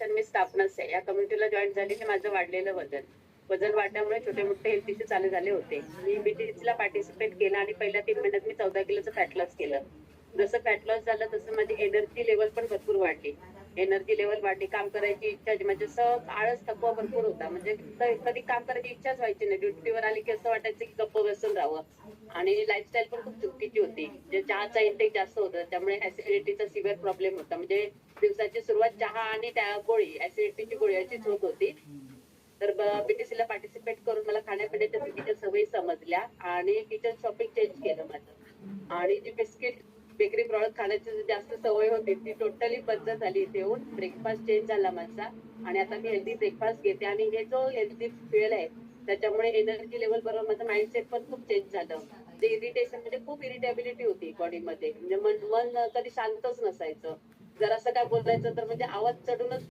वर्षांनी मी staff nurse आहे. या कम्युनिटीला जॉईन झाली की माझं वाढलेलं वजन वाढल्यामुळे छोटे मोठे हेल्थ इश्यू चालू झाले होते. मी बीटीसीला पार्टिसिपेट केलं आणि पहिल्या 3 महिन्यात मी 14 किलोचं फॅट लॉस केलं. जसं फॅट लॉस झालं तसं माझी एनर्जी लेव्हल पण भरपूर वाढली. एनर्जी लेव्हल वाढली, काम करायची इच्छा म्हणजे असं आळस थकवा भरपूर होता. म्हणजे कधी काम करायची इच्छाच व्हायची नाही. ड्युटीवर आली की असं वाटायचं की गप्प बसून राहावं. आणि लाईफस्टाईल पण खूप चुकीची होती. म्हणजे चहाचा इंटेक जास्त होता. त्यामुळे ऍसिडिटीचा सिव्हिअर प्रॉब्लेम होता. म्हणजे दिवसाची सुरुवात चहा आणि त्या गोळी, ऍसिडिटीची गोळी अशीच होत होती. तर बीटीसीला पार्टिसिपेट करून मला खाण्यापिण्याच्या चुकीच्या सवयी समजल्या आणि किचन शॉपिंग चेंज केलं माझं. आणि जी बिस्किट बेकरी प्रॉडक्ट खाण्याची जी जास्त सवय होती ती टोटली बंद झाली इथे येऊन. ब्रेकफास्ट चेंज झाला माझा आणि आता मी हेल्दी ब्रेकफास्ट घेते आणि हे जो हेल्दी फुएल आहे त्याच्यामुळे एनर्जी लेवल बरोबर माझं माइंडसेट पण खूप चेंज झालं. ते इरिटेशन म्हणजे खूप इरिटेबिलिटी होती बॉडीमध्ये. म्हणजे मन मन कधी शांतच नसायचं. जरासं काय बोलायचं तर म्हणजे आवाज चढूनच